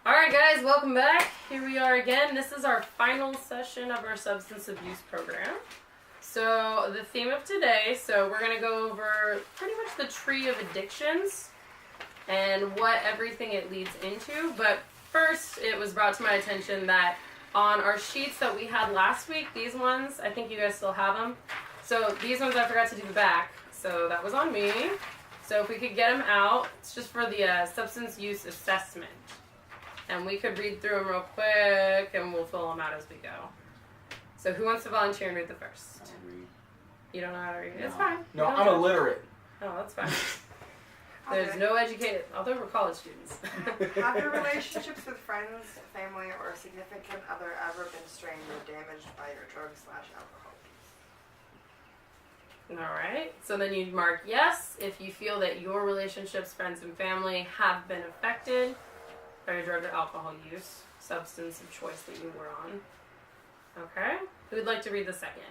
Alright guys, welcome back. Here we are again. This is our final session of our substance abuse program. So the theme of today, we're going to go over pretty much the tree of addictions and what everything it leads into. But first, it was brought to my attention that on our sheets that we had last week, these ones, I think you guys still have them. So these ones I forgot to do the back, so that was on me. So if we could get them out, it's just for the substance use assessment. And we could read through them real quick, and we'll fill them out as we go. So who wants to volunteer and read the first? I read. You don't know how to read? No. It's fine. No, I'm illiterate. Oh, that's fine. There's no educated, although we're college students. Have your relationships with friends, family, or significant other ever been strained or damaged by your drug/alcohol use? All right. So then you'd mark yes if you feel that your relationships, friends, and family have been affected by your drug or alcohol use, substance of choice that you were on. Okay. Who would like to read the second?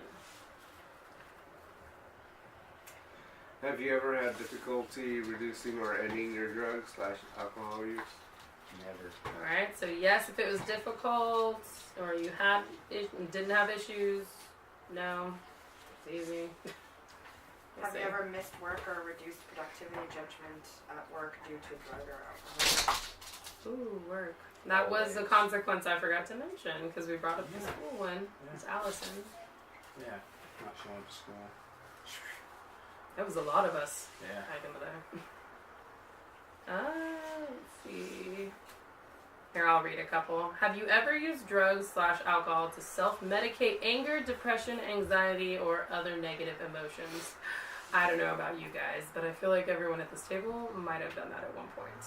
Have you ever had difficulty reducing or ending your drug/alcohol use? Never. All right. So yes if it was difficult, or you had didn't have issues. No. It's easy. Have you ever missed work or reduced productivity judgment at work due to drug or alcohol? Ooh, work. That was a consequence I forgot to mention because we brought up the school one. It's Allison. Yeah. Not showing up to school. That was a lot of us Yeah. back in the day. Let's see. Here, I'll read a couple. Have you ever used drugs/alcohol to self-medicate anger, depression, anxiety, or other negative emotions? I don't know about you guys, but I feel like everyone at this table might have done that at one point.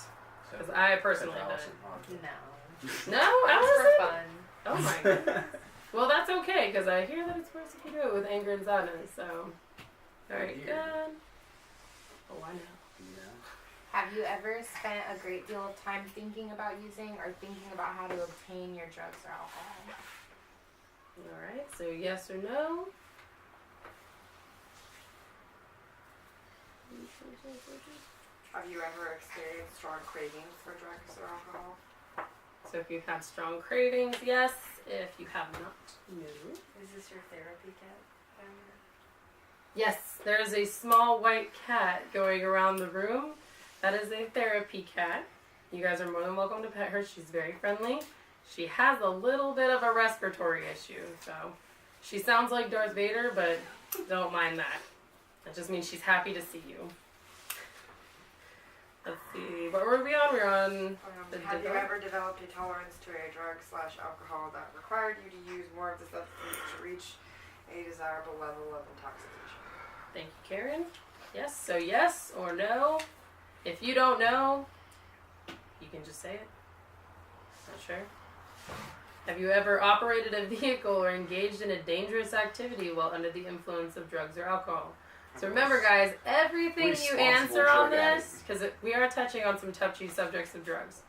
Because I personally done it. No. No, That's Allison? for fun. Oh my goodness. Well, that's okay, because I hear that it's worse if you do it with anger and sadness, so. Very Weird. good. Oh, I know. Yeah. Have you ever spent a great deal of time thinking about using or thinking about how to obtain your drugs or alcohol? Alright, so yes or no? Have you ever experienced strong cravings for drugs or alcohol? So if you've had strong cravings, yes. If you have not, no. Is this your therapy kit? Yes, there's a small white cat going around the room. That is a therapy cat. You guys are more than welcome to pet her. She's very friendly. She has a little bit of a respiratory issue, so she sounds like Darth Vader, but don't mind that. That just means she's happy to see you. Let's see, what were we on? We're on Have you ever developed a tolerance to a drug/alcohol that required you to use more of the substance to reach a desirable level of intoxication? Thank you, Karen. Yes, so yes or no. If you don't know, you can just say it. Not sure. Have you ever operated a vehicle or engaged in a dangerous activity while under the influence of drugs or alcohol? So remember, guys, everything you Responsible answer on drug addict. this, because we are touching on some touchy subjects of drugs.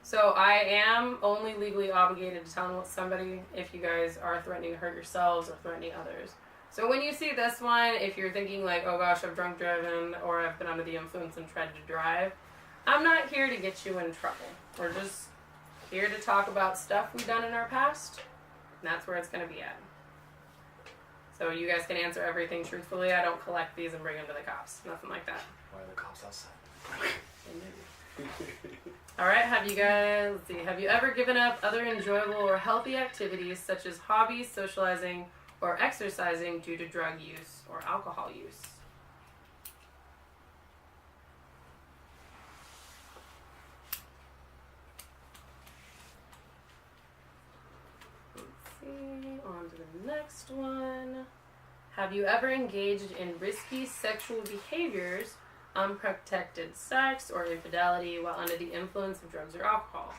So I am only legally obligated to tell somebody if you guys are threatening to hurt yourselves or threatening others. So when you see this one, if you're thinking like, oh gosh, I've drunk driven or I've been under the influence and tried to drive, I'm not here to get you in trouble. We're just here to talk about stuff we've done in our past, and that's where it's going to be at. So you guys can answer everything truthfully. I don't collect these and bring them to the cops. Nothing like that. Why are the cops outside? All right, have you guys, let's see, have you ever given up other enjoyable or healthy activities such as hobbies, socializing, or exercising due to drug use or alcohol use? Let's see, on to the next one. Have you ever engaged in risky sexual behaviors, unprotected sex, or infidelity while under the influence of drugs or alcohol?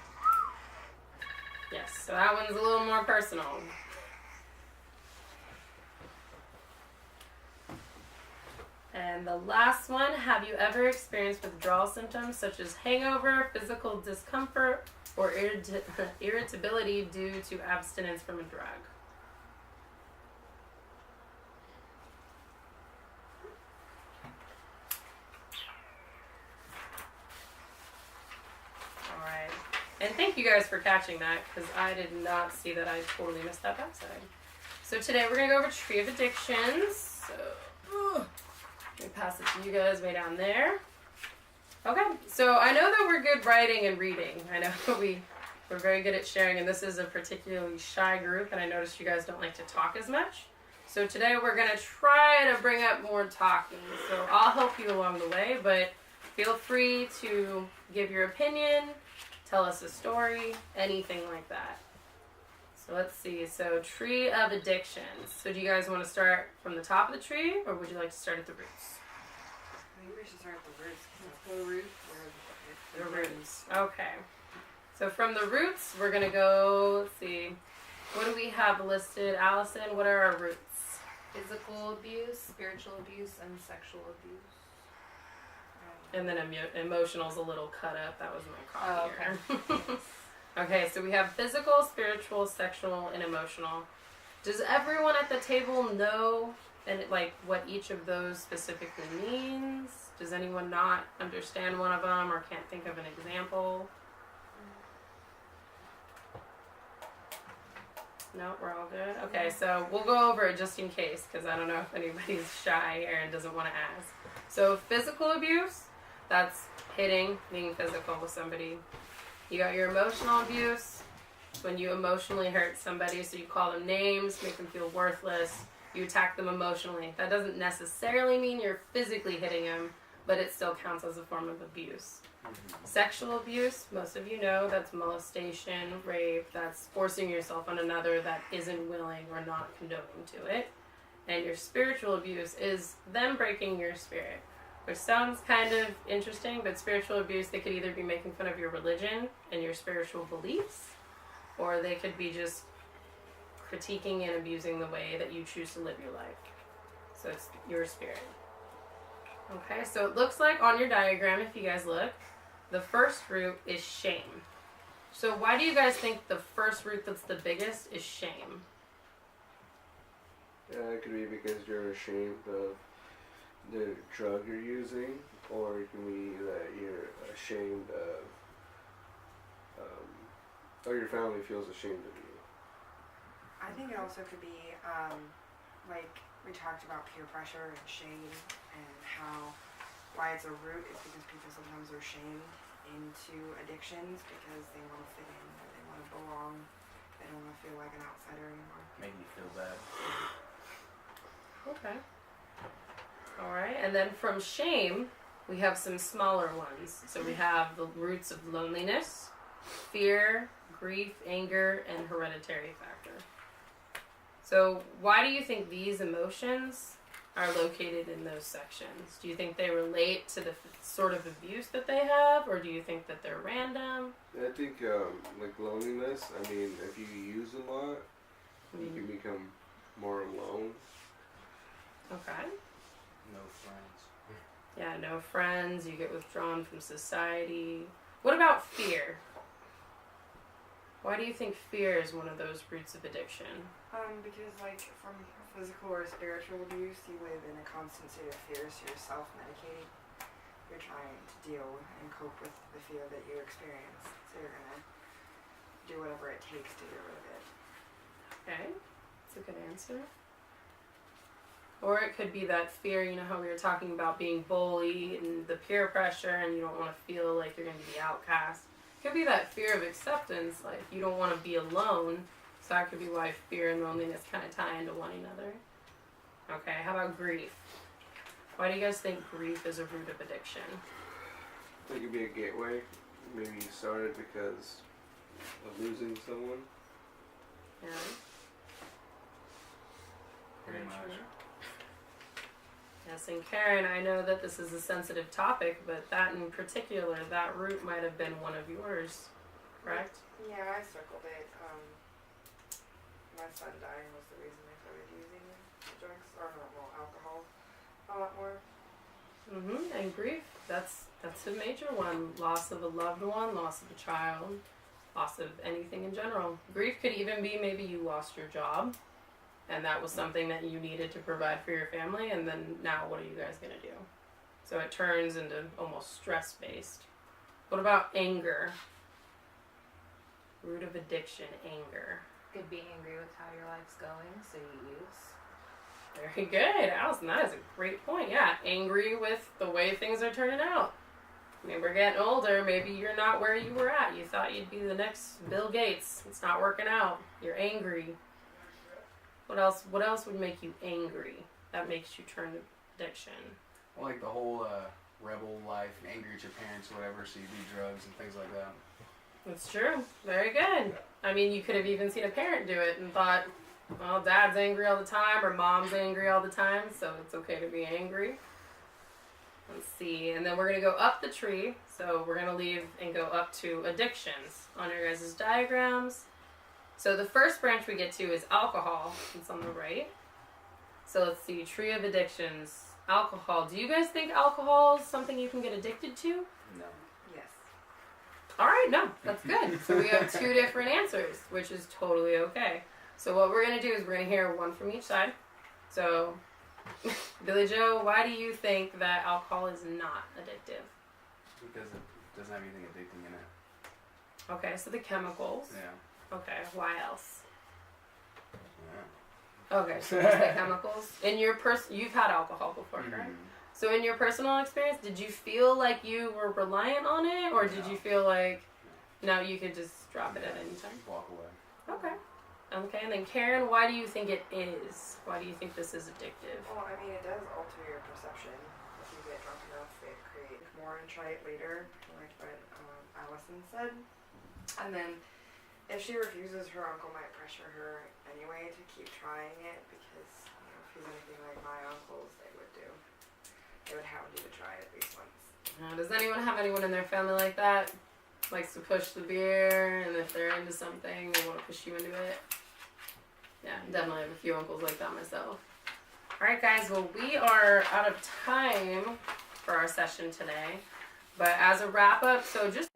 Yes, so that one's a little more personal. And the last one, have you ever experienced withdrawal symptoms such as hangover, physical discomfort, or irritability due to abstinence from a drug? Alright, And thank you guys for catching that, because I did not see that. I totally missed that backside. So today we're going to go over Tree of Addictions. So, let me pass it to you guys way down there. Okay, so I know that we're good writing and reading. I know we're very good at sharing, and this is a particularly shy group, and I noticed you guys don't like to talk as much. So today we're going to try to bring up more talking. So I'll help you along the way, but feel free to give your opinion, tell us a story, anything like that. So let's see. So Tree of Addictions. So do you guys want to start from the top of the tree, or would you like to start at the roots? I think we should start with the roots. Let's go roots. Where The roots. Okay. So from the roots, we're going to go, let's see. What do we have listed? Allison, what are our roots? Physical abuse, spiritual abuse, and sexual abuse. And then emotional's a little cut up. That was my copy Oh, here. Okay, so we have physical, spiritual, sexual, and emotional. Does everyone at the table know what each of those specifically means? Does anyone not understand one of them or can't think of an example? No, we're all good? Okay, so we'll go over it just in case, because I don't know if anybody's shy and doesn't want to ask. So physical abuse, that's hitting, being physical with somebody. You got your emotional abuse, when you emotionally hurt somebody, so you call them names, make them feel worthless, you attack them emotionally. That doesn't necessarily mean you're physically hitting them, but it still counts as a form of abuse. Sexual abuse, most of you know, that's molestation, rape, that's forcing yourself on another that isn't willing or not condoning to it. And your spiritual abuse is them breaking your spirit, which sounds kind of interesting, but spiritual abuse, they could either be making fun of your religion and your spiritual beliefs, or they could be just critiquing and abusing the way that you choose to live your life. So it's your spirit. Okay, so it looks like on your diagram, if you guys look, the first root is shame. So why do you guys think the first root that's the biggest is shame? It could be because you're ashamed of the drug you're using, or it can be that you're ashamed of, or your family feels ashamed of you. I think it also could be, like we talked about peer pressure and shame and why it's a root is because people sometimes are shamed into addictions because they want to fit in or they want to belong. They don't want to feel like an outsider anymore. Make me feel bad. Okay. Alright, and then from shame, we have some smaller ones. So we have the roots of loneliness, fear, grief, anger, and hereditary factor. So why do you think these emotions are located in those sections? Do you think they relate to the sort of abuse that they have, or do you think that they're random? I think, like loneliness, I mean, if you use a lot, you can become more alone. Okay. No friends. Yeah, no friends, you get withdrawn from society. What about fear? Why do you think fear is one of those roots of addiction? Because like from physical or spiritual abuse, you live in a constant state of fear, so you're self-medicating. You're trying to deal and cope with the fear that you experience. So you're gonna do whatever it takes to get rid of it. Okay, that's a good answer. Or it could be that fear, you know how we were talking about being bullied and the peer pressure and you don't want to feel like you're going to be the outcast. It could be that fear of acceptance, like you don't want to be alone. So that could be why fear and loneliness kind of tie into one another. Okay, how about grief? Why do you guys think grief is a root of addiction? It could be a gateway. Maybe you started because of losing someone. Yeah. Pretty much. Yes, and Karen, I know that this is a sensitive topic, but that in particular, that root might have been one of yours, correct? Yeah, I circled it. My son dying was the reason I started using drugs, or alcohol a lot more. Mm-hmm. And grief, that's a major one. Loss of a loved one, loss of a child, loss of anything in general. Grief could even be maybe you lost your job, and that was something that you needed to provide for your family, and then now what are you guys going to do? So it turns into almost stress-based. What about anger? Root of addiction, anger. Could be angry with how your life's going, so you use. Very good, Allison. That is a great point. Yeah, angry with the way things are turning out. I mean, we're getting older. Maybe you're not where you were at. You thought you'd be the next Bill Gates. It's not working out. You're angry. What else? What else would make you angry? That makes you turn to addiction. Well, like the whole rebel life, angry at your parents or whatever, so you do drugs and things like that. That's true. Very good. I mean, you could have even seen a parent do it and thought, well, dad's angry all the time or mom's angry all the time, so it's okay to be angry. Let's see. And then we're going to go up the tree. So we're going to leave and go up to addictions on your guys' diagrams. So the first branch we get to is alcohol. It's on the right. So let's see. Tree of addictions. Alcohol. Do you guys think alcohol is something you can get addicted to? No. Yes. All right, no, that's good. So we have two different answers, which is totally okay. So what we're going to do is we're going to hear one from each side. So, Billy Joe, why do you think that alcohol is not addictive? Because it doesn't have anything addicting in it. Okay, so the chemicals. Yeah. Okay, why else? Yeah. Okay, so just the chemicals. In your you've had alcohol before, correct? Mhm. So in your personal experience, did you feel like you were reliant on it, or did No. you feel like, no, you could just drop it at any time? Just walk away. Okay. Okay, and then Karen, why do you think it is? Why do you think this is addictive? Well, I mean, it does alter your perception. If you get drunk enough, it creates more and try it later, like what Allison said. And then, if she refuses, her uncle might pressure her anyway to keep trying it because, you know, if he's anything like my uncles, they would do. They would hound you to try it at least once. Does anyone have anyone in their family like that? Likes to push the beer, and if they're into something, they want to push you into it? Yeah, definitely have a few uncles like that myself. Alright guys, well we are out of time for our session today. But as a wrap up, so just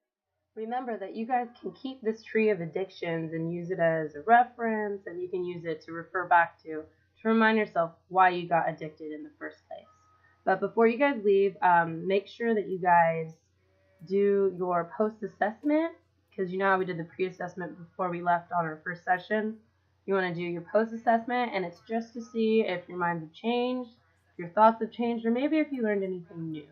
remember that you guys can keep this tree of addictions and use it as a reference, and you can use it to refer back to remind yourself why you got addicted in the first place. But before you guys leave, make sure that you guys do your post-assessment, because you know how we did the pre-assessment before we left on our first session. You want to do your post-assessment, and it's just to see if your minds have changed, your thoughts have changed, or maybe if you learned anything new.